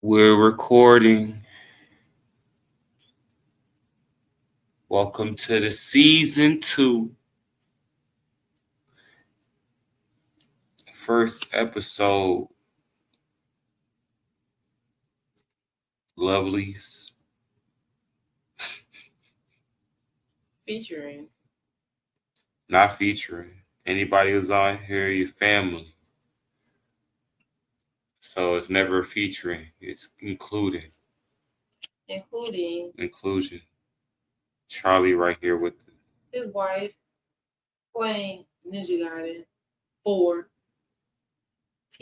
We're recording. Welcome to the season 2, first episode. Lovelies. Featuring. Not featuring. Anybody who's on here, your family. So it's never featuring. It's including. Inclusion. Charlie right here with his wife playing Ninja Gaiden 4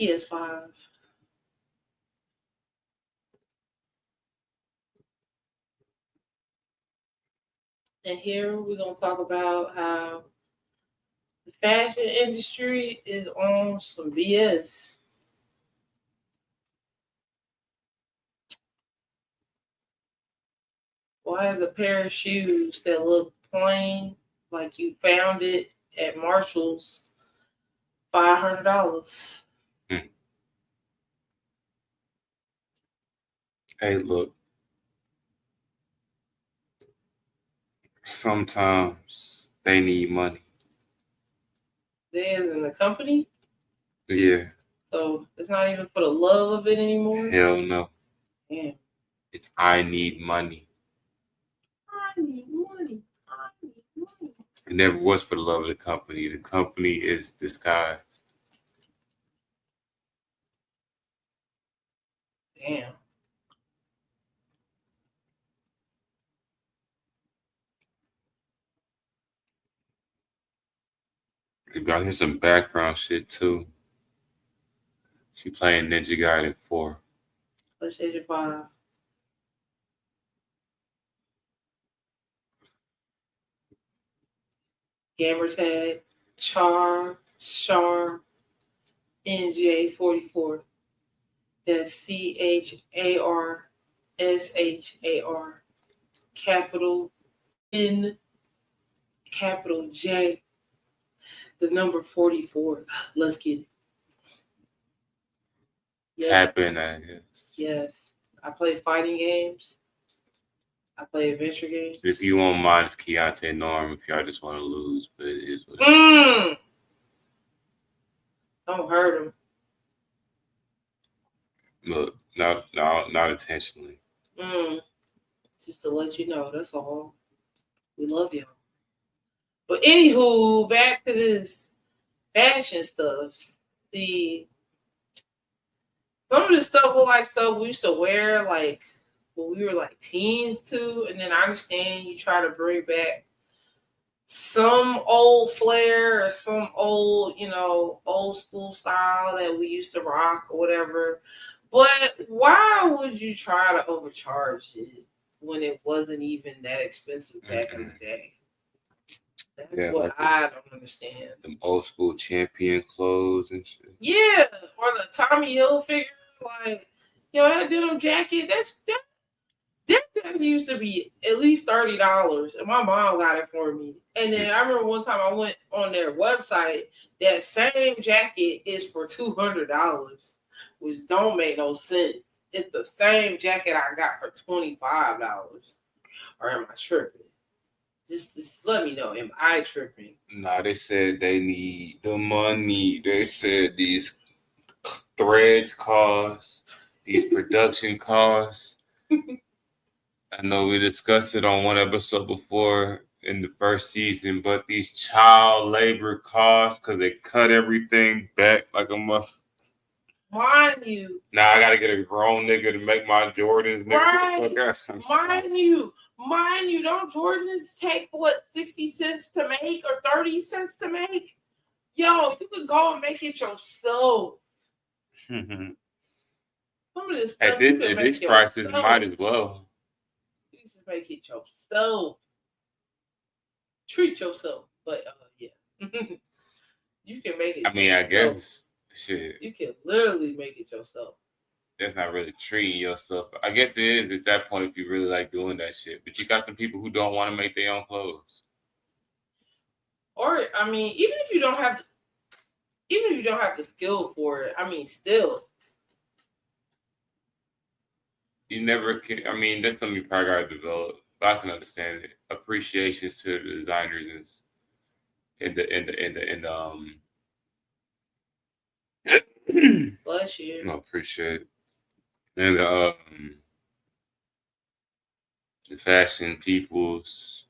PS5. And here we're going to talk about how the fashion industry is on some BS. Why is a pair of shoes that look plain, like you found it at Marshall's, $500? Hey, look. Sometimes they need money. There's in the company? Yeah. So it's not even for the love of it anymore? Hell no. Damn. It's I need money. I need money. It never was for the love of the company. The company is disguised. Damn. Y'all hear some background shit too. She playing Ninja Gaiden 4. PlayStation 5. Gamer tag Char NJ44. That's CHARSHAR. Capital N, capital J, the number 44. Let's get it. Yes. Tap in, I guess. Yes. I play fighting games. I play adventure games. If you won't mind, it's Keontae Norm if y'all just want to lose, but it is what it is. Don't hurt him. Look, not intentionally. Just to let you know, that's all. We love y'all. But anywho, back to this fashion stuff. Some of the stuff look like stuff we used to wear like when we were like teens too. And then I understand you try to bring back some old flair or some old, old school style that we used to rock or whatever. But why would you try to overcharge it when it wasn't even that expensive back in the day? That's what like I don't understand. Them old school champion clothes and shit. Yeah, or the Tommy Hilfiger, like, that denim jacket, that jacket used to be at least $30, and my mom got it for me. And then I remember one time I went on their website, that same jacket is for $200, which don't make no sense. It's the same jacket I got for $25. Or am I tripping? Just let me know. Am I tripping? Nah, they said they need the money. They said these threads cost, these production costs. I know we discussed it on one episode before in the first season, but these child labor costs because they cut everything back like a month. Mind you. Now I gotta get a grown nigga to make my Jordans. Right. Mind you, don't Jordans take 60 cents to make or 30 cents to make? Yo, you could go and make it yourself. Some of this stuff at this prices, might as well. You just make it yourself. Treat yourself, but yeah, you can make it. I mean, I guess shit. You can literally make it yourself. That's not really treating yourself. I guess it is at that point if you really like doing that shit. But you got some people who don't want to make their own clothes. Or I mean, even if you don't have the skill for it, I mean, still, You never can. I mean, that's something you probably gotta develop. But I can understand it. Appreciations to the designers is in the Bless you. I appreciate it. And the fashion peoples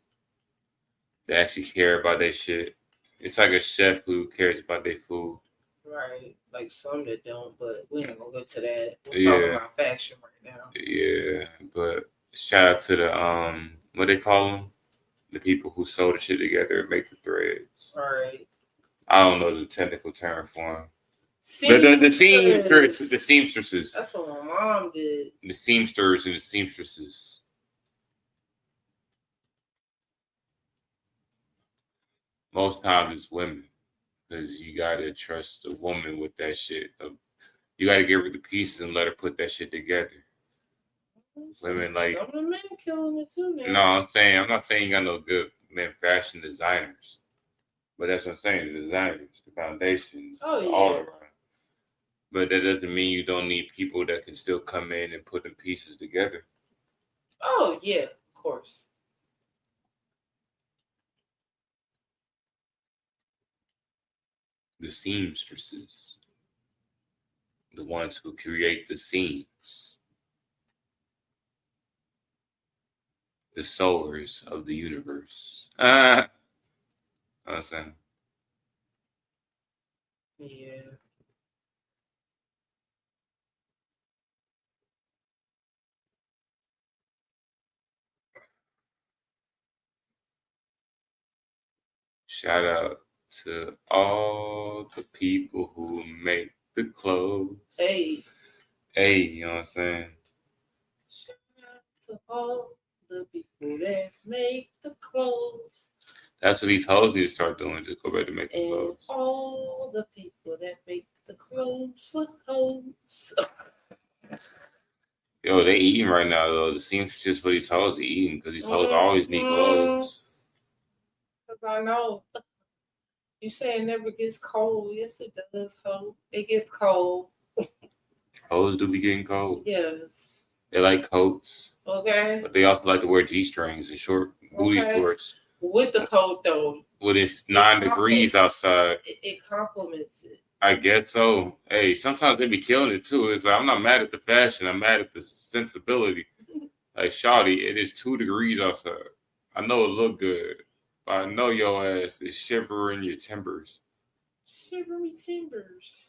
that actually care about their shit. It's like a chef who cares about their food. Right. Like some that don't, but we ain't gonna go to that. We're Yeah. talking about fashion right now. Yeah, but shout out to the what they call them, the people who sew the shit together and make the threads. Right. I don't know the technical term for them. The seamstresses. That's what my mom did. The seamsters and the seamstresses. Most times it's women, because you gotta trust a woman with that shit. You gotta give her the pieces and let her put that shit together. Women like some of the men killing it too now. No, I'm not saying you got no good men fashion designers, but that's what I'm saying. The designers, the foundations, all around. But that doesn't mean you don't need people that can still come in and put the pieces together. Oh yeah, of course. The seamstresses, the ones who create the seams, the sewers of the universe. I'm saying. Yeah. Shout out to all the people who make the clothes. Hey, you know what I'm saying? Shout out to all the people that make the clothes. That's what these hoes need to start doing. Just go back to making clothes. All the people that make the clothes for hoes. Yo, they eating right now though. The seamstresses for these hoes are eating because these hoes always need clothes. Because I know. You say it never gets cold. Yes, it does, ho. It gets cold. Hoes do be getting cold. Yes. They like coats. Okay. But they also like to wear G-strings and short booty shorts. With the coat, though. When it's 9 degrees outside. It complements it. I guess so. Hey, sometimes they be killing it, too. It's like, I'm not mad at the fashion. I'm mad at the sensibility. Like, shawty, it is 2 degrees outside. I know it look good. But I know your ass is shivering your timbers. Shivery timbers.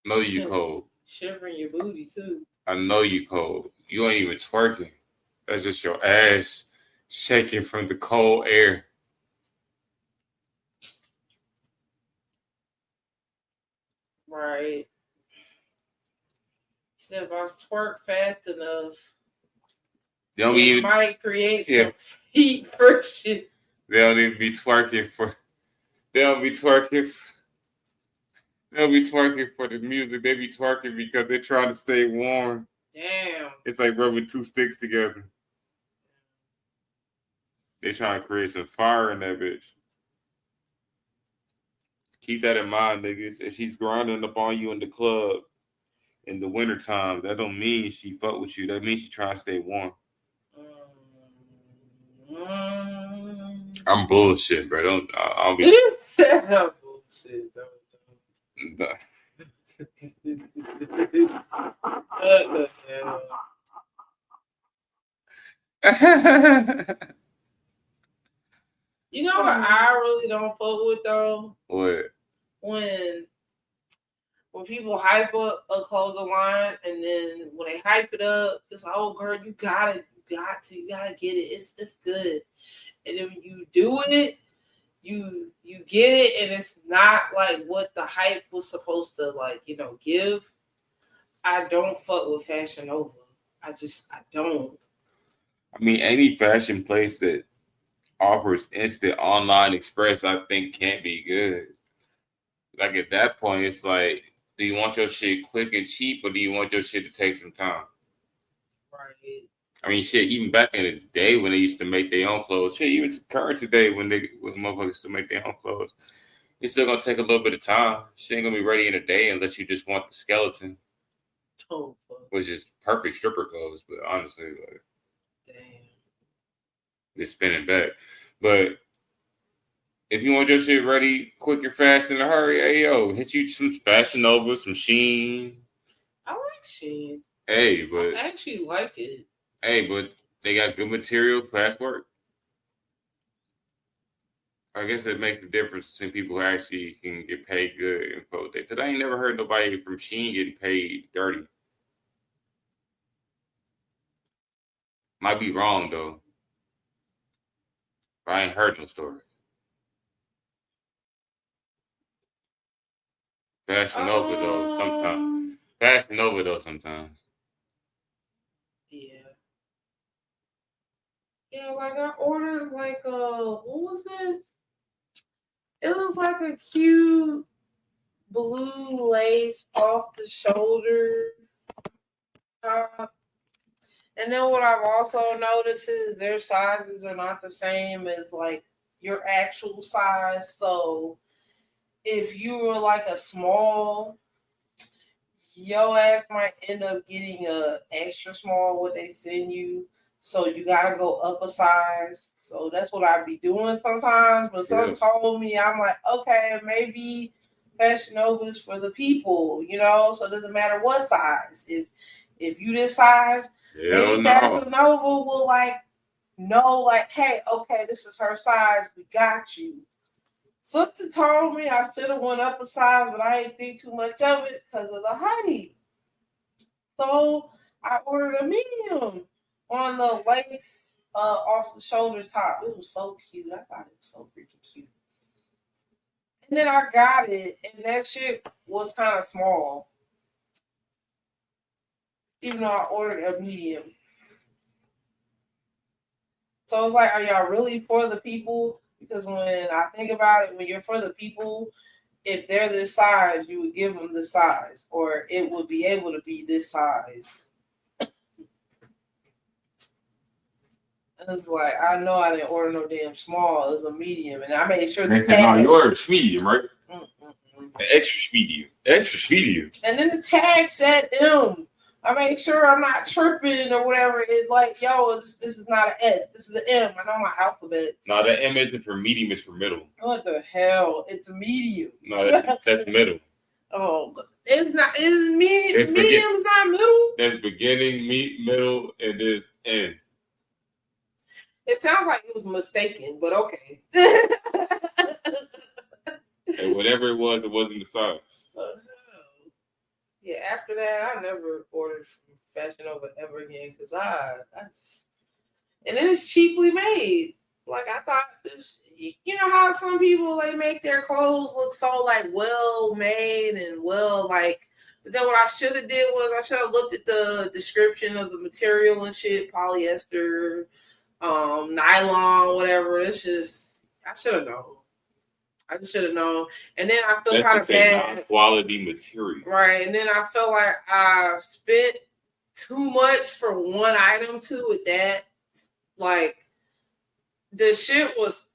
Know you cold. Shivering your booty, too. I know you cold. You ain't even twerking. That's just your ass shaking from the cold air. Right. So if I twerk fast enough, it might create some heat friction. They don't even be twerking for. They'll be twerking for the music. They be twerking because they're trying to stay warm. Damn. It's like rubbing 2 sticks together. They trying to create some fire in that bitch. Keep that in mind, niggas. If she's grinding up on you in the club in the wintertime, that don't mean she fuck with you. That means she trying to stay warm. I'm bullshit, bro. I'll be. I'm bullshit. You know what I really don't fuck with though? What? When people hype up a clothing line and then when they hype it up, it's like, oh girl, you gotta get it. It's good. And then when you do it, you get it and it's not like what the hype was supposed to give. I don't fuck with Fashion Nova. I don't. I mean, any fashion place that offers instant online express, I think can't be good. Like at that point, it's like, do you want your shit quick and cheap, or do you want your shit to take some time? Right. I mean, shit. Even back in the day when they used to make their own clothes, shit. Even current today when motherfuckers still make their own clothes, it's still gonna take a little bit of time. She ain't gonna be ready in a day unless you just want the skeleton. Oh, fuck. Which is perfect stripper clothes, but honestly, like, Damn. it's spinning back. But if you want your shit ready, quick and fast in a hurry, hey yo, hit you some Fashion Nova, some Sheen. I like Sheen. Hey, but I actually like it. Hey, but they got good material, fast work. I guess it makes the difference between people who actually can get paid good and folk that. Because I ain't never heard nobody from Sheen getting paid dirty. Might be wrong though. But I ain't heard no story. Fashion Nova though, sometimes. Fashion Nova though, sometimes. Yeah. Yeah, like I ordered like what was it? It was like a cute blue lace off the shoulder top. And then what I've also noticed is their sizes are not the same as like your actual size. So if you were like a small, your ass might end up getting a extra small what they send you. So you gotta go up a size. So that's what I be doing sometimes. But someone told me, I'm like, okay, maybe Fashion Nova is for the people, you know. So it doesn't matter what size. If you this size, maybe Fashion Nova will like know, like, hey, okay, this is her size. We got you. Something told me I should have went up a size, but I didn't think too much of it because of the height. So I ordered a medium on the lace off the shoulder top. It was so cute. I thought it was so freaking cute. And then I got it, and that shit was kind of small. Even though I ordered a medium. So it's like, are y'all really for the people? Because when I think about it, when you're for the people, if they're this size, you would give them this size, or it would be able to be this size. It was like, I know I didn't order no damn small. It was a medium, and I made sure the tag. No, you ordered medium, right? Extra medium. Extra medium. And then the tag said M. I made sure I'm not tripping or whatever. It's like, yo, this is not an S. This is an M. I know my alphabet. No, the M isn't for medium, it's for middle. What the hell? It's a medium. No, that's middle. Oh, it's not. It's medium. Medium's not middle. There's beginning, middle, and there's end. It sounds like it was mistaken, but okay. And whatever it wasn't the size. Yeah, after that, I never ordered from Fashion Nova ever again because I just, and then it's cheaply made. Like I thought, you know how some people they make their clothes look so like well made and well like. But then what I should have did was I should have looked at the description of the material and shit, polyester, nylon, whatever. It's just I should have known. I just should have known. And then I feel kind of bad. Quality material. Right. And then I felt like I spent too much for one item too with that. Like the shit was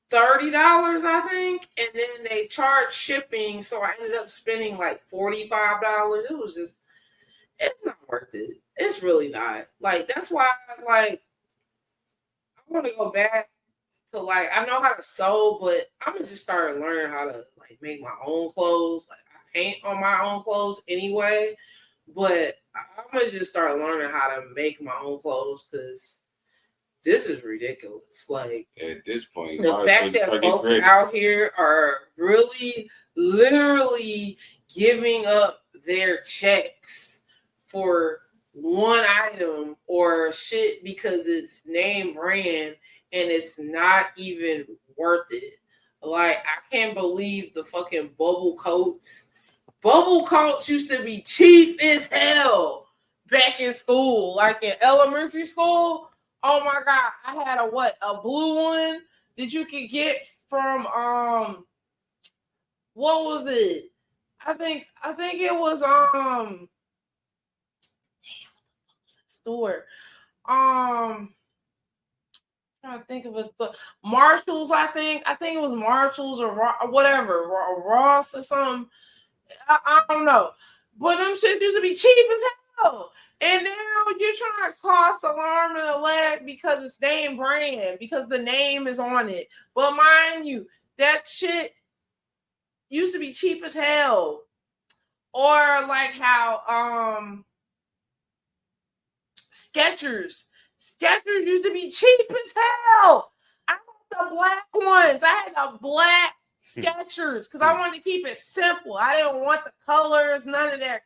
$30, I think. And then they charged shipping. So I ended up spending like $45. It was just, it's not worth it. It's really not. Like, that's why I want to go back. So like I know how to sew, but I'm gonna just start learning how to like make my own clothes. Like I paint on my own clothes anyway, but I'm gonna just start learning how to make my own clothes because this is ridiculous. Like at this point, the fact that folks out here are really, literally giving up their checks for one item or shit because it's name brand. And it's not even worth it. Like, I can't believe the fucking bubble coats. Bubble coats used to be cheap as hell back in school. Like in elementary school. Oh my God. I had a blue one that you could get from what was it? I think it was Stewart. I think it was the Marshalls. I think it was Marshalls or whatever, Ross or something. I don't know, But them shit used to be cheap as hell. And now you're trying to cost an arm and a leg because it's name brand, because the name is on it. But mind you, that shit used to be cheap as hell. Or like how Skechers used to be cheap as hell. I had the black ones. I had the black Skechers because I wanted to keep it simple. I didn't want the colors, none of that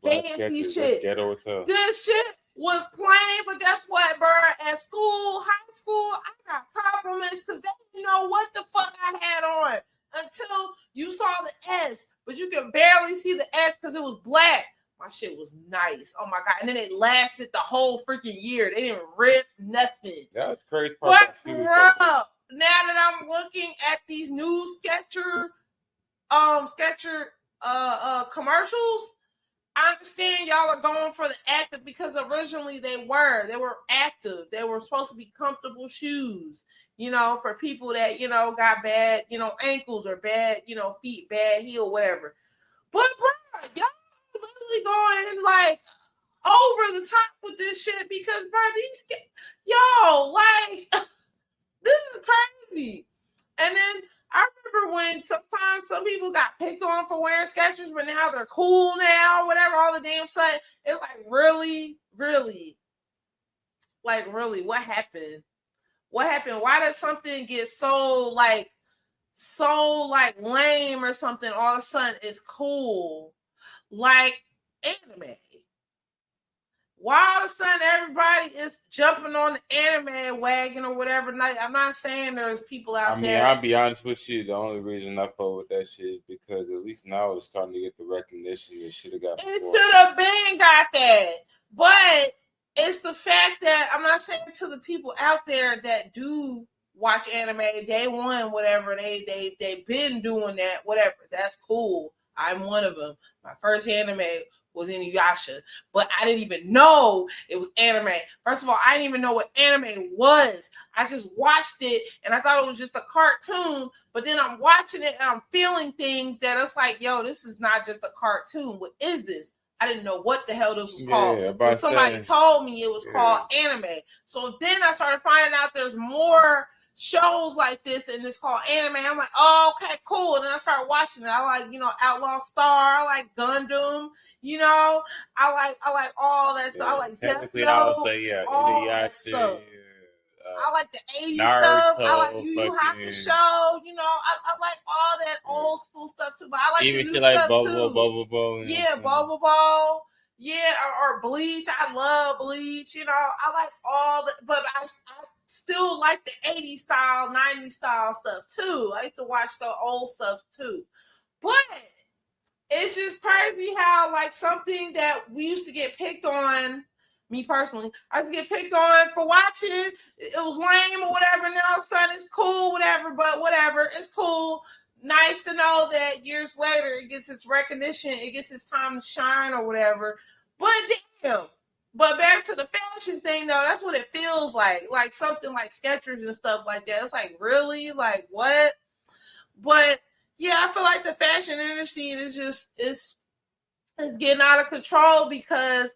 fancy shit. This shit was plain, but guess what, bro? At school, high school, I got compliments because they didn't know what the fuck I had on until you saw the S, but you could barely see the S because it was black. My shit was nice. Oh my god! And then it lasted the whole freaking year. They didn't rip nothing. That was crazy. But bro, now that I'm looking at these new Skechers commercials, I understand y'all are going for the active because originally they were active. They were supposed to be comfortable shoes, for people that, got bad, ankles or bad, feet, bad heel, whatever. But bro, y'all literally going like over the top with this shit because bro, this is crazy. And then I remember when sometimes some people got picked on for wearing Skechers, but now they're cool now, whatever, all the damn sudden. It's like, really? Like, really, what happened? What happened? Why did something get so lame or something all of a sudden it's cool? Like anime. Why all of a sudden everybody is jumping on the anime wagon or whatever? I'm not saying there's people out there. I'll be honest with you. The only reason I fuck with that shit is because at least now it's starting to get the recognition it should have got. It should have been got that. But it's the fact that I'm not saying to the people out there that do watch anime day one, whatever, they've been doing that, whatever. That's cool. I'm one of them. My first anime was Inuyasha, but I didn't even know it was anime. First of all, I didn't even know what anime was. I just watched it and I thought it was just a cartoon, but then I'm watching it and I'm feeling things that it's like, yo, this is not just a cartoon. What is this? I didn't know what the hell this was called. So somebody told me it was called anime. So then I started finding out there's more shows like this and it's called anime. I'm like, oh, okay, cool. And then I started watching it. I like, Outlaw Star. I like Gundam. I like all that stuff. I like Death Note. All that stuff. I like the 80s stuff. I like Yu Yu Hakusho. I like all that old school stuff too. But I like even shit like Bubble Ball. Yeah, Bubble Ball. Yeah, or Bleach. I love Bleach. I like all that. But I still like the 80s style, 90s style stuff too. I like to watch the old stuff too. But it's just crazy how like something that we used to get picked on, me personally, I used to get picked on for watching. It was lame or whatever. Now all of a sudden it's cool, whatever, but whatever. It's cool. Nice to know that years later it gets its recognition, it gets its time to shine or whatever. But damn. But back to the fashion thing, though, that's what it feels like. Like something like Skechers and stuff like that. It's like, really? Like, what? But, yeah, I feel like the fashion industry is just, it's getting out of control because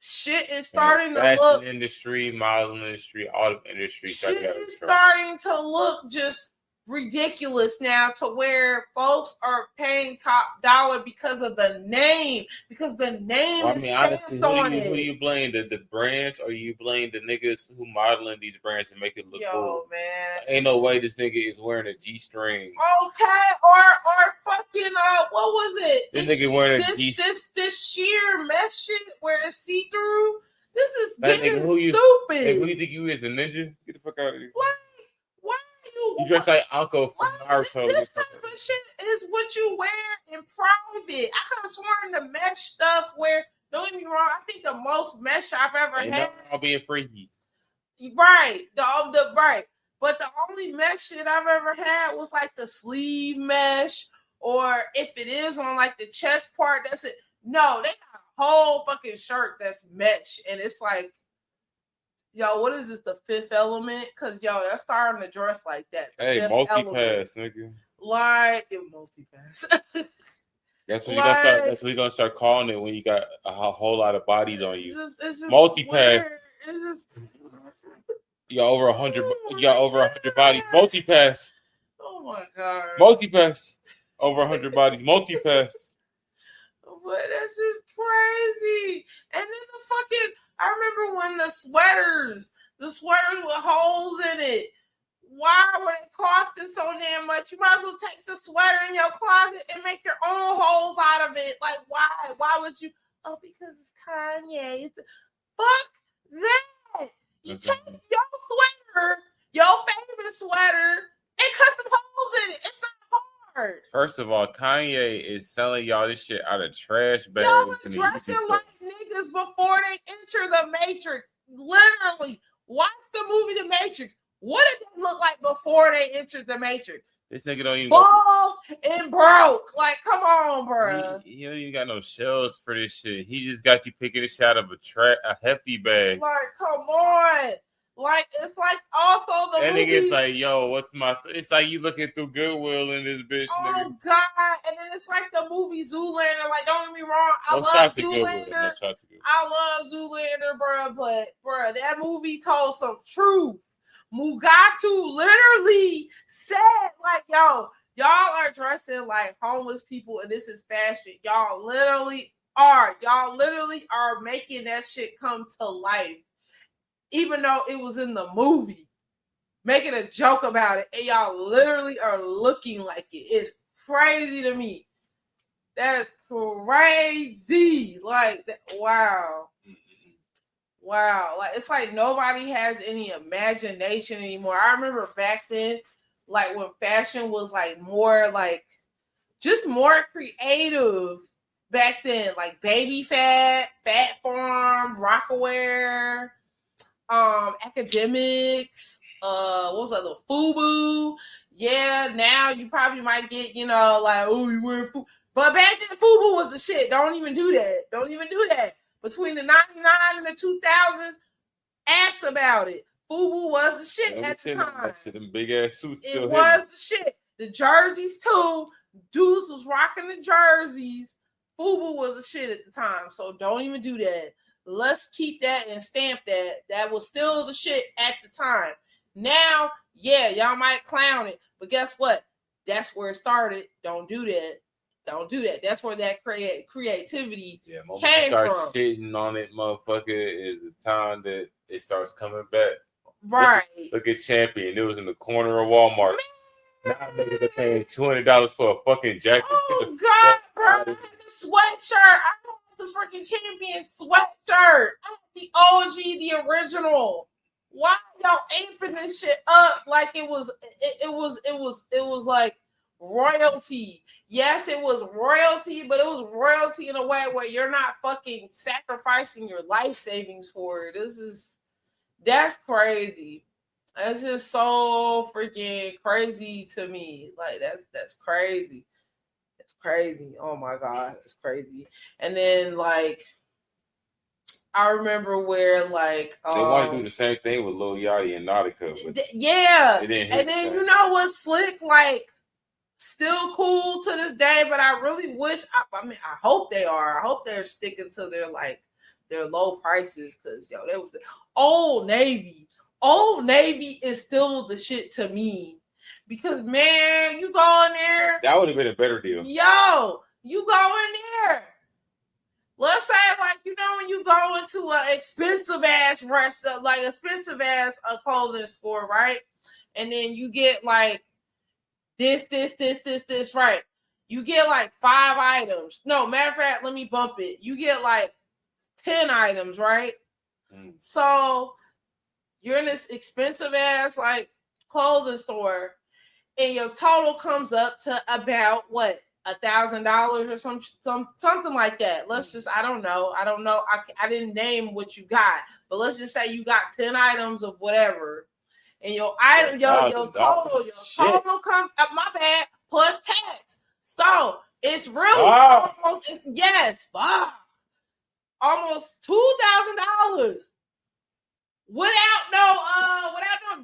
shit is starting to look... Fashion industry, modeling industry, all the industries. Shit is starting to look just ridiculous now to where folks are paying top dollar because of the name, because the name is stamped on it. Who you blame, the brands, or you blame the niggas who modeling these brands and make it look cool? Man, ain't no way this nigga is wearing a G-string. Okay, or fucking what was it? This nigga wearing a G. This sheer mesh shit where it's see through. This is getting stupid. Hey, who you think you is, a ninja? Get the fuck out of here. Why you dress like Uncle from Naruto. This type of shit is what you wear in private. I could have sworn the mesh stuff where, don't get me wrong, I think the most mesh I've ever had. I'll be a freaky. Right. Right. But the only mesh shit I've ever had was like the sleeve mesh, or if it is on like the chest part, that's it. No, they got a whole fucking shirt that's mesh, and it's like, yo, what is this, the Fifth Element? Because, yo, they're starting to dress like that. Hey, multi-pass, nigga. Like, multi-pass. That's what you're gonna start. That's what you're gonna start calling it when you got a whole lot of bodies on you. It's just Multi-pass. It's just. You got over 100. You got over 100 bodies. Multi-pass. Oh my god. Multi-pass. Over 100 bodies. Multi-pass. But that's just crazy. And then I remember when the sweaters with holes in it. Why were they costing so damn much? You might as well take the sweater in your closet and make your own holes out of it. Like, why? Why would you? Oh, because it's Kanye. Fuck that. You take your sweater, your favorite sweater, and custom holes in it. It's not hard. First of all, Kanye is selling y'all this shit out of trash bags. Y'all are dressing like niggas before they enter the Matrix. Literally. Watch the movie The Matrix. What did they look like before they entered the Matrix? This nigga don't even bald and broke. Like, come on, bro. He don't even got no shells for this shit. He just got you picking a shot of a hefty bag. Like, come on. Like, it's like also the that movie. Nigga's like, yo, what's my... It's like you looking through Goodwill in this bitch, oh, nigga. God. And then it's like the movie Zoolander. Like, don't get me wrong. I love Zoolander. I love Zoolander, bro. But, bro, that movie told some truth. Mugatu literally said, like, yo, y'all are dressing like homeless people and this is fashion. Y'all literally are. Y'all literally are making that shit come to life. Even though it was in the movie. Making a joke about it. And y'all literally are looking like it. It's crazy to me. That's crazy. Like, wow. Wow, like it's like nobody has any imagination anymore. I remember back then, like when fashion was like more like just more creative back then, like Baby Fat, Fat Farm, Rockaware, Academics, what was that, the FUBU? Yeah, now you probably might get, you know, like, oh, you wear FUBU. But back then FUBU was the shit. Don't even do that. Don't even do that. Between the 99 and the 2000s, ask about it. FUBU was the shit at the time. Them big ass suits. It was the shit. The jerseys too. Dudes was rocking the jerseys. FUBU was the shit at the time. So don't even do that. Let's keep that and stamp that. That was still the shit at the time. Now, yeah, y'all might clown it, but guess what? That's where it started. Don't do that. Don't do that. That's where that creativity came from. Shitting on it, motherfucker, is the time that it starts coming back. Right. Look at Champion. It was in the corner of Walmart. Now niggas are paying $200 for a fucking jacket. Oh God, bro! I had the sweatshirt. I had the freaking Champion sweatshirt. I had the OG, the original. Why y'all aping this shit up like it was like royalty? Yes, it was royalty, but it was royalty in a way where you're not fucking sacrificing your life savings for it. That's crazy. That's just so freaking crazy to me. Like that's crazy. That's crazy. Oh my God, that's crazy. And then like I remember where like they want to do the same thing with Lil Yachty and Nautica. Yeah. And then you know what's slick? Like still cool to this day, but I really wish I hope they are. I hope they're sticking to their low prices because there was Old Navy. Old Navy is still the shit to me because man, you go in there. That would have been a better deal. Yo, you go in there. Let's say like when you go into an expensive ass clothing store, right? And then you get like this, right? You get like 5 items. No, matter of fact, let me bump it. You get like 10 items, right? Mm. So you're in this expensive ass like clothing store, and your total comes up to about what $1,000 or something like that. Let's just I don't know. I didn't name what you got, but let's just say you got 10 items of whatever, and your total comes up. My bad, plus tax. So it's really almost almost $2,000. without no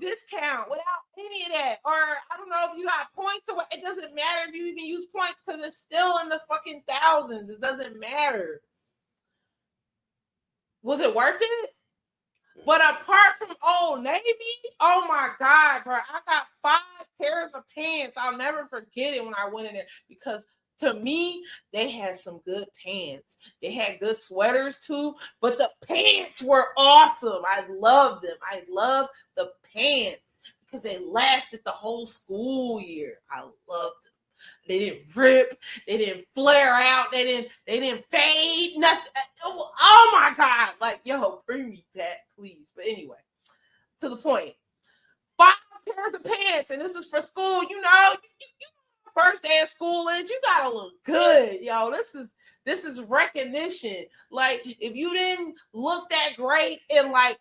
discount, without any of that. Or I don't know if you got points or what. It doesn't matter if you even use points because it's still in the fucking thousands. It doesn't matter. Was it worth it? But apart from Old Navy, oh my God, bro, I got 5 pairs of pants. I'll never forget it when I went in there because to me, they had some good pants. They had good sweaters too, but the pants were awesome. I loved them. I loved the pants because they lasted the whole school year. I loved them. They didn't rip. They didn't flare out. They didn't fade. Nothing. Oh my God! Like, yo, bring me back, please. But anyway, to the point. 5 pairs of pants, and this is for school. You know, first day of school is you gotta look good, yo. This is recognition. Like, if you didn't look that great in like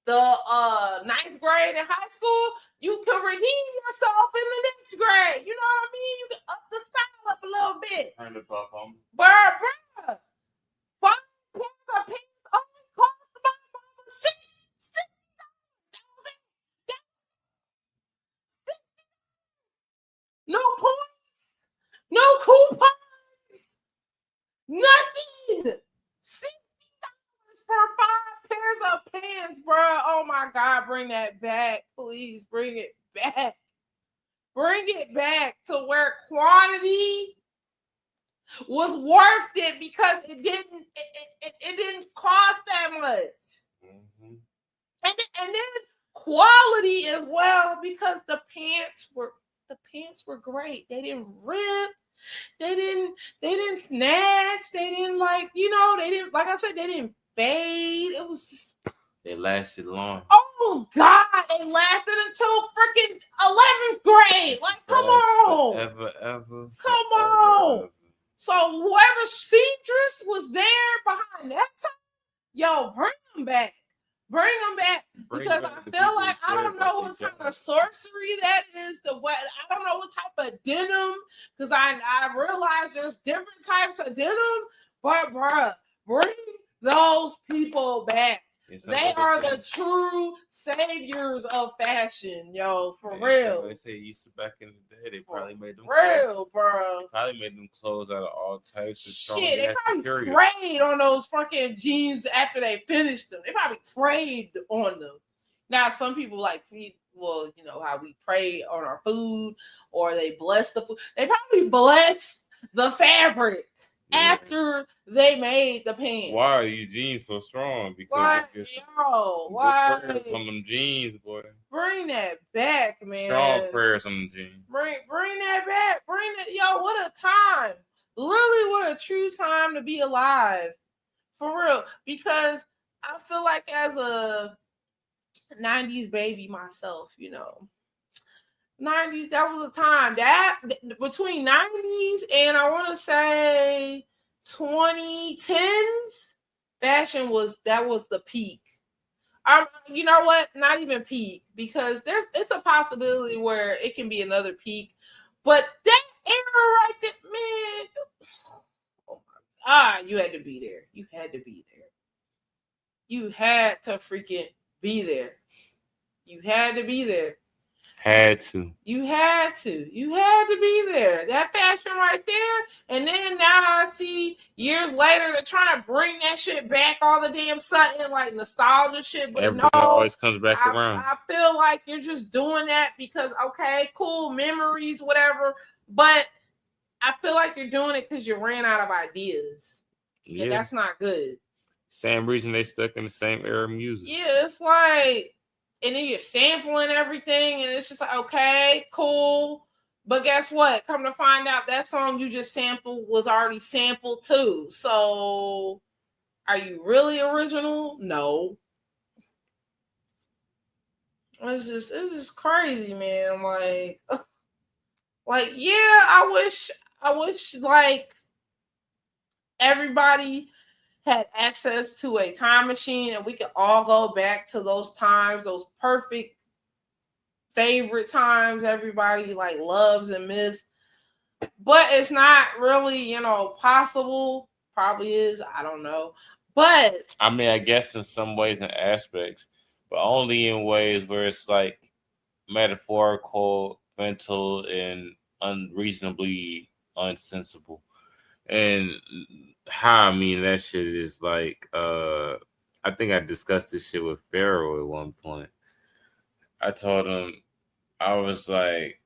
the 9th grade in high school, you can redeem yourself in the next grade. You know what I mean? You can up the style up a little bit. Turn the top on. Bruh. 5 pairs of pants only cost about $6. No points, no coupons, nothing. $60 for 5 pairs of pants, bro. Oh my God, bring that back, please. Bring it back. Bring it back to where quantity was worth it because it didn't cost that much. Mm-hmm. And then quality as well because the pants were great. They didn't rip. They didn't snatch. They didn't they didn't, like I said, they didn't fade. It was just, they lasted long. Oh God, they lasted until freaking 11th grade. Like, come on. Ever. Come on. So whoever seamstress was there behind that time, yo, bring them back. Bring them back because I feel like I don't know what kind of sorcery that is. I don't know what type of denim because I realize there's different types of denim, but bruh, bring those people back. They are the true saviors of fashion, yo, for real. They say Easter back in the day, they probably made them real, bro. Probably made them clothes out of all types of strong. Shit, they probably prayed on those fucking jeans after they finished them. They probably prayed on them. Now, some people like, well, you know how we pray on our food, or they bless the food. They probably bless the fabric. Yeah. After they made the pants. Why are these jeans so strong? Because why on them jeans, boy. Bring that back, man. Strong prayers on them jeans. Bring that back. Bring it, yo. What a time! Literally, what a true time to be alive, for real. Because I feel like as a 90s baby myself, you know. 90s, that was a time that between 90s and I want to say 2010s, fashion was the peak. You know what? Not even peak because it's a possibility where it can be another peak, but that era right there, man. Oh my God, you had to be there. You had to be there. You had to freaking be there. You had to be there. Had to. You had to be there. That fashion right there. And then now I see years later they're trying to bring that shit back, all the damn something like nostalgia shit. But everything always comes back around. I feel like you're just doing that because, okay, cool, memories, whatever. But I feel like you're doing it because you ran out of ideas. Yeah. And that's not good. Same reason they stuck in the same era of music. Yeah, it's like... And then you're sampling everything, and it's just like, okay, cool. But guess what? Come to find out, that song you just sampled was already sampled too. So, are you really original? No. It's just crazy, man. Like, yeah, I wish like everybody had access to a time machine and we could all go back to those times, those perfect favorite times everybody like loves and miss. But it's not really, possible. Probably is. I don't know. But I mean, I guess in some ways and aspects, but only in ways where it's like metaphorical, mental, and unreasonably unsensible. And how I mean that shit is like, I think I discussed this shit with Pharaoh at one point. I told him, I was like,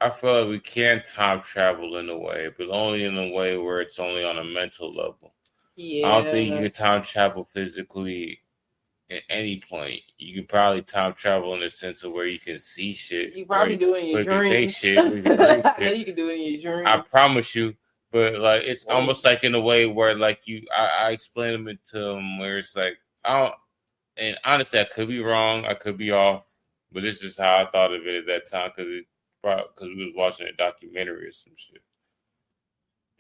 I feel like we can time travel in a way, but only in a way where it's only on a mental level. Yeah. I don't think you can time travel physically at any point. You can probably time travel in the sense of where you can see shit. You probably do it in your dreams. Think shit, I know you can do it in your dreams. I promise you. But like it's almost like in a way where like I explain it to him where it's like I don't. And honestly, I could be wrong. I could be off. But this is how I thought of it at that time because we was watching a documentary or some shit.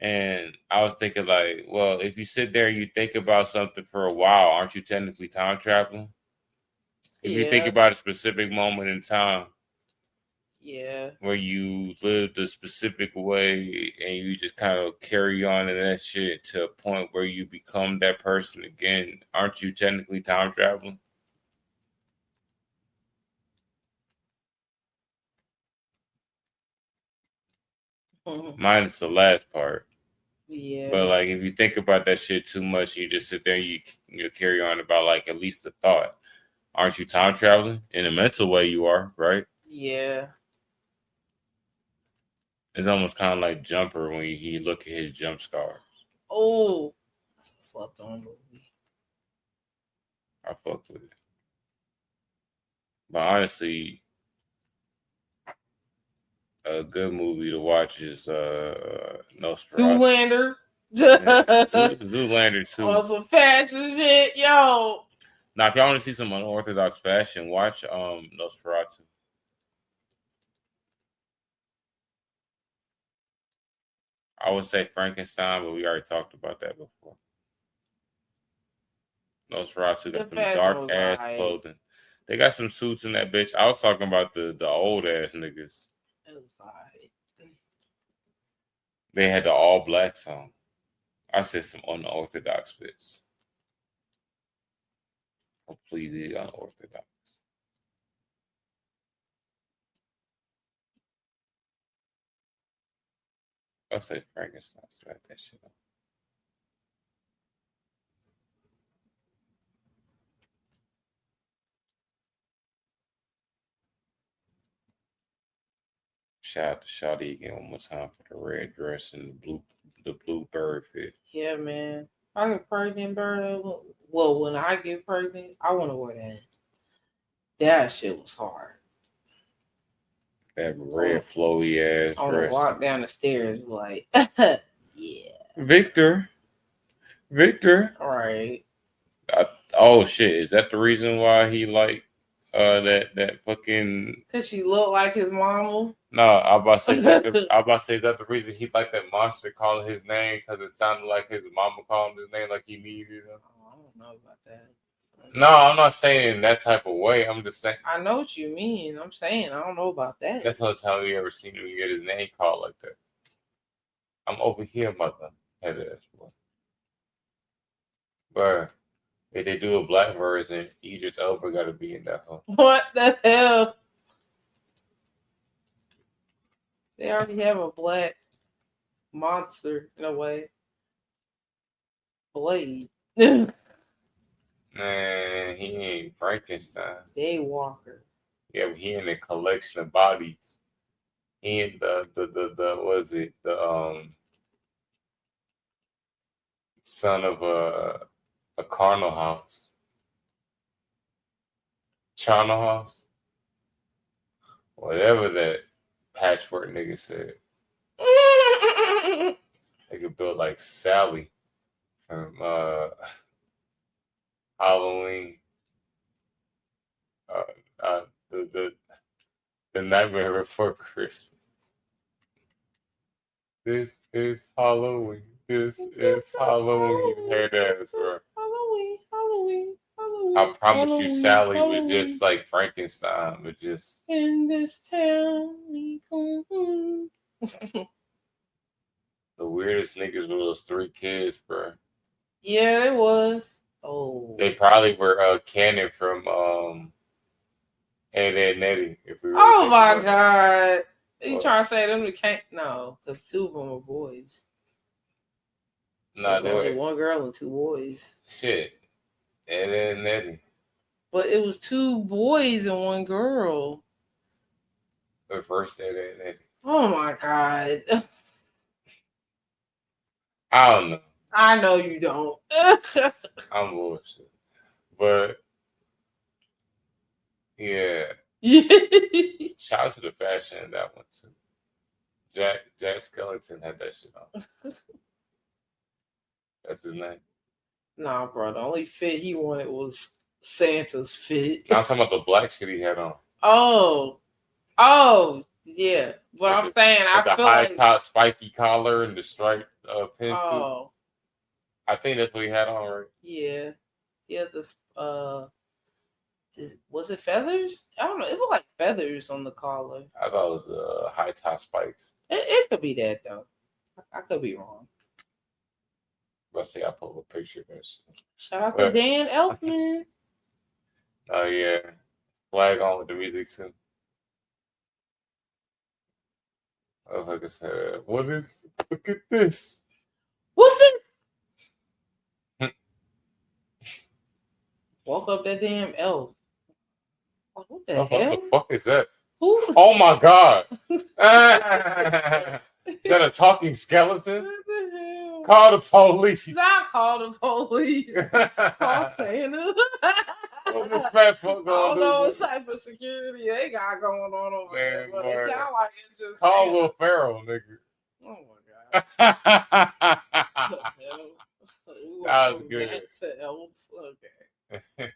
And I was thinking like, well, if you sit there and you think about something for a while, aren't you technically time traveling? If you think about a specific moment in time, where you lived a specific way and you just kind of carry on in that shit to a point where you become that person again, aren't you technically time traveling? Minus the last part. Yeah. But like if you think about that shit too much, you just sit there and you carry on about like at least the thought. Aren't you time traveling? In a mental way you are, right? Yeah. It's almost kind of like Jumper when he look at his jump scars. Oh, that's a slept on movie. I fucked with it. But honestly, a good movie to watch is Nosferatu. Zoolander 2. On some fashion shit, yo. Now, if y'all want to see some unorthodox fashion, watch Nosferatu. I would say Frankenstein, but we already talked about that before. Nosferatu got some dark ass clothing. They got some suits in that bitch. I was talking about the old ass niggas. It was alright. They had the all blacks on. I said some unorthodox fits. Completely unorthodox. I say Frankenstein. Strap that shit up. Shout out to Charlee again one more time for the red dress and the blue bird fit. Yeah, man. I get pregnant, bird. Well, when I get pregnant, I want to wear that. That shit was hard. That red flowy ass I want to walk down the stairs like, yeah. Victor. All right. Oh shit! Is that the reason why he like that fucking? Cause she looked like his mama. No, I was about to say is that the reason he liked that monster calling his name because it sounded like his mama calling his name like he needed him. Oh, I don't know about that. No, I'm not saying that type of way. I'm just saying. I know what you mean. I'm saying I don't know about that. That's the only time we ever seen him get his name called like that. I'm over here, mother. Head ass boy. But if they do a black version, Idris Elba got to be in that one. What the hell? They already have a black monster in a way. Blade. Man, he ain't Frankenstein. Daywalker. Yeah, but he in a collection of bodies. He in the was it the son of a carnal house. Charnel house. Whatever that patchwork nigga said. They could build like Sally from Halloween. The Nightmare Before Christmas. This is Halloween. This is Halloween. Hey, that, bro. Halloween. I promise you, Sally was just like Frankenstein, but just in this town we go. The weirdest niggas were those 3 kids, bro. Yeah, it was. Oh, they probably were canon from And then Nettie, if we really Oh think my about it. God. You What? trying to say them can't? No, because 2 of them were boys. Nah, There's only they were 1 girl and 2 boys. shit. And then Nettie. But it was 2 boys and 1 girl. The first day and Nettie. Oh my God. I don't know. I know you don't. I'm bullshit. But yeah. Shout out to the fashion in that one too. Jack Skellington had that shit on. That's his name. Nah, bro. The only fit he wanted was Santa's fit. Now I'm talking about the black shit he had on. Oh, yeah. But I'm saying, I the feel high like top spiky collar and the striped pin suit. oh, I think that's what he had on, right? yeah. This was it feathers? I don't know. It looked like feathers on the collar. I thought it was high top spikes. It could be that though. I could be wrong. Let's see, I pull a picture of this. Shout out to Dan Elfman. Oh yeah, flag on with the music too. Oh, like I said, what is? Look at this. What's it? Woke up that damn elf. What the hell? What the fuck is that? Who? Oh my God! Is that a talking skeleton? What the hell? Call the police. Not call the police. Call Santa. What the fat fuck I going don't know on? what type of security they got going on over there, but it sounds like it's just Call Santa. Will Ferrell, nigga. Oh my God. That was good. To elf. Okay.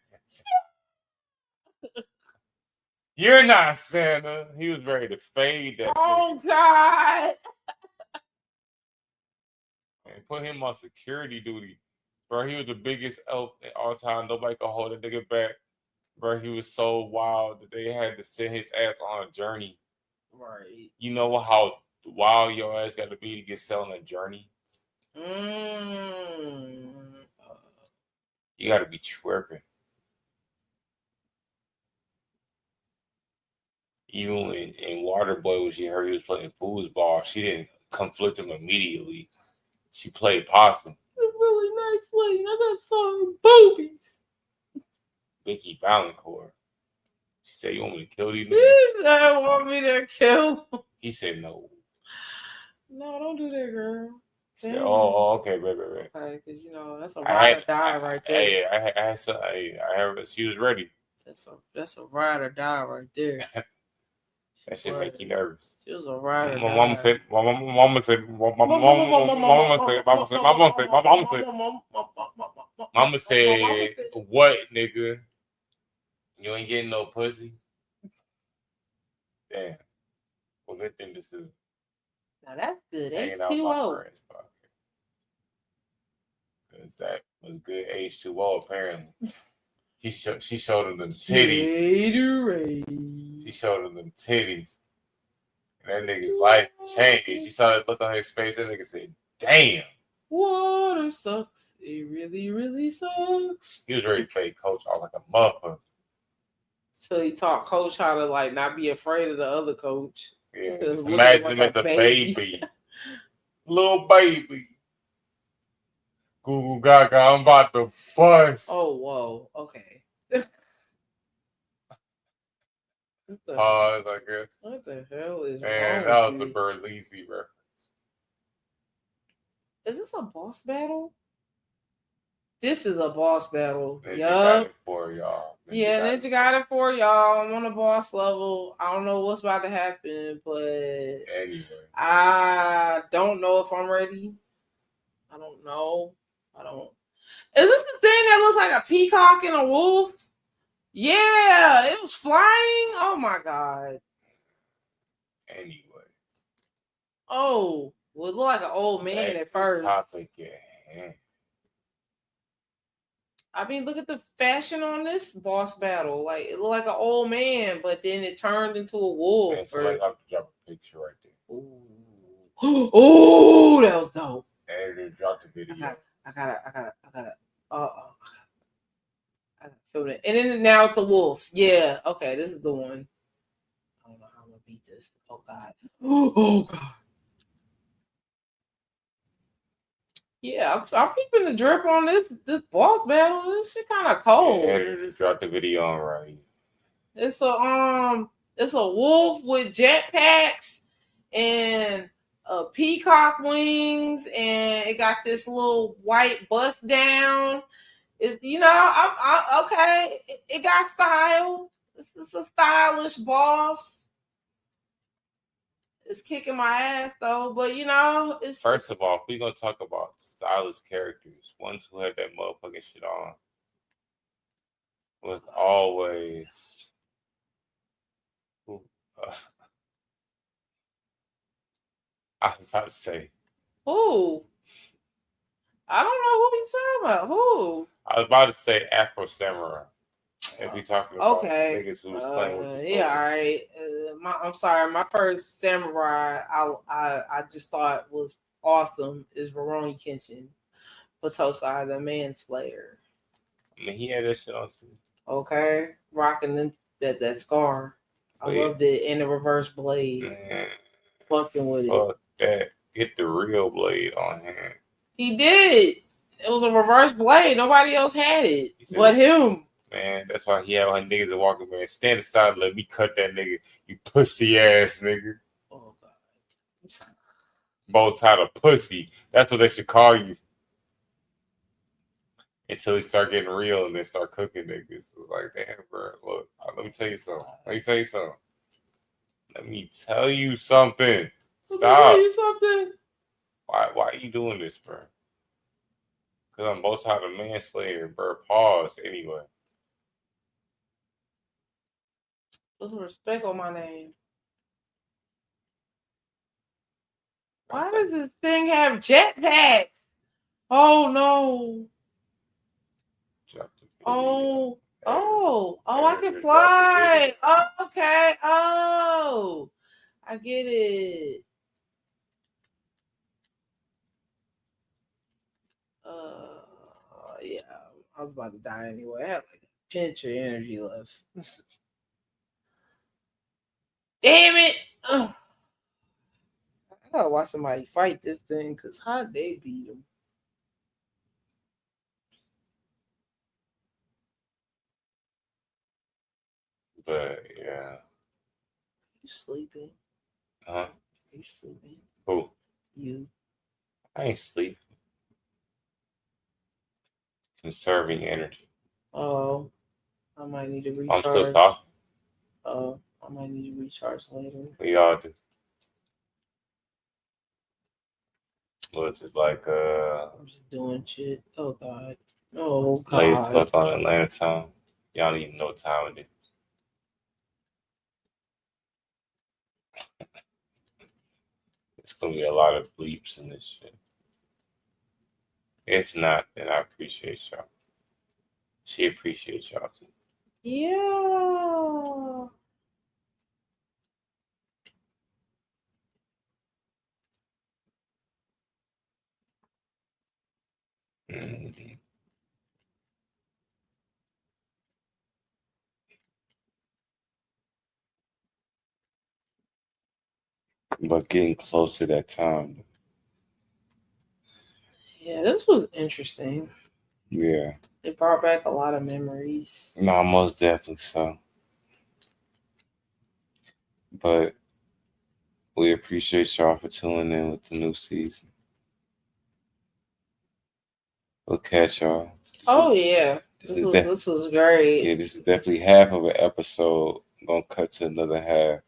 You're not Santa. He was ready to fade that. Oh nigga. God. And put him on security duty. Bro, he was the biggest elf in all time. Nobody could hold a nigga back. Bro, he was so wild that they had to send his ass on a journey. Right. You know how wild your ass got to be to get set on a journey? You got to be twerping. Even in Waterboy, when she heard he was playing foosball, she didn't conflict him immediately. She played possum. A really nice lady. I got some boobies. Vicky Valancourt. She said, "You want me to kill these niggas?" He said, "Want me to kill?" He said, "No." No, don't do that, girl. She said, "Oh, okay, baby." Okay, because you know that's a ride or die right there. Hey, I had. She was ready. That's a ride or die right there. That shit make you nervous. She was a ride or die. My mama said. Mama said, "What, nigga? You ain't getting no pussy." Damn. Well, good thing this is. Now that's good. H2O. Because that was good H2O, apparently. She showed him them titties. Gatorade. She showed him them titties. And that nigga's life changed. You saw that look on his face. That nigga said, "Damn. Water sucks. It really, really sucks." He was ready to play coach all like a motherfucker. So he taught coach how to like not be afraid of the other coach. Yeah, just imagine him as a baby. Little baby. Goo goo gaga, I'm about to bust. Oh, whoa. Okay. Pause, I guess. What the hell is wrong And that was with the you? Berlizzi reference. Is this a boss battle? This is a boss battle. Ninja Yup. got it for y'all. Ninja got it for y'all. I'm on the boss level. I don't know what's about to happen, but anyway, I don't know if I'm ready. I don't know. Is this the thing that looks like a peacock and a wolf? Yeah, it was flying. Oh my God. Anyway. Oh, well, it looked like an old man at first. Topic at hand. I mean, look at the fashion on this boss battle. Like, it looked like an old man, but then it turned into a wolf. Man, somebody have to drop a picture right there. Ooh. Oh, that was dope. Editor dropped the video. I gotta. I feel it. And then now it's a wolf. Yeah. Okay, this is the one. I don't know how I'm gonna beat this. Oh God. Oh God. Yeah, I'm keeping the drip on this boss battle. This shit kind of cold. Yeah, editor dropped the video on right. It's a wolf with jetpacks and peacock wings, and it got this little white bust down. It's I'm okay. It got style. It's a stylish boss. It's kicking my ass though, but it's First of all, if we're gonna talk about stylish characters, ones who had that motherfucking shit on was always I was about to say who? I don't know who you talking about. Who? I was about to say Afro Samurai. If we talking about niggas who was playing with the sword. Yeah, all right. I'm sorry. My first samurai I just thought was awesome is Rurouni Kenshin, Batosai the Manslayer. I mean, he had that shit on too. Okay, rocking them that scar. I loved it. And the reverse blade. Man. Fucking with it. Fuck that. Get the real blade on him. He did. It was a reverse blade. Nobody else had it but him. Man, that's why he had one niggas that walking, man. Stand aside and let me cut that nigga, you pussy ass nigga. Oh, God. Both tied a pussy. That's what they should call you. Until he start getting real and they start cooking niggas. It's like, damn, bro. Look, let me tell you something. Let me tell you something. Stop. Let me tell you something. Why are you doing this, bro? Because I'm both tied a manslayer, bro. Pause anyway. Put some respect on my name. Why does this thing have jetpacks? Oh no. Oh, I can fly. Oh, okay. Oh, I get it. Yeah, I was about to die anyway. I had like a pinch of energy left. Damn it! Ugh. I gotta watch somebody fight this thing because how they beat him. But yeah. You sleeping? Huh? You sleeping? Who? You. I ain't sleeping. Conserving energy. Oh, I might need to recharge. I'm still talking. Oh, I might need to recharge later. We all do. What's it like? I'm just doing shit. Oh God. Oh God. Late fuck on Atlanta time. Y'all don't even know what time it is. It's gonna be a lot of bleeps in this shit. If not, then I appreciate y'all. She appreciates y'all too. Yeah. Mm-hmm. But getting close to that time. Yeah, this was interesting. Yeah. It brought back a lot of memories. No, most definitely so. But we appreciate y'all for tuning in with the new season. We'll catch y'all. This was great. Yeah, this is definitely half of an episode. I'm gonna cut to another half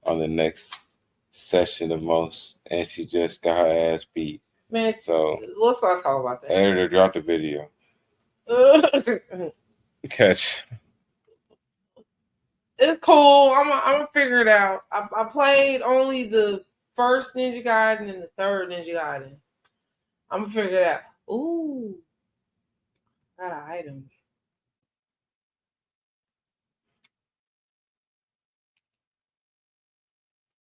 on the next session the most. And she just got her ass beat. Man, so let's not talk about that. Editor dropped the video. Catch. It's cool. I'm gonna figure it out. I played only the first Ninja Gaiden and the third Ninja Gaiden. I'm gonna figure it out. Ooh, got an item.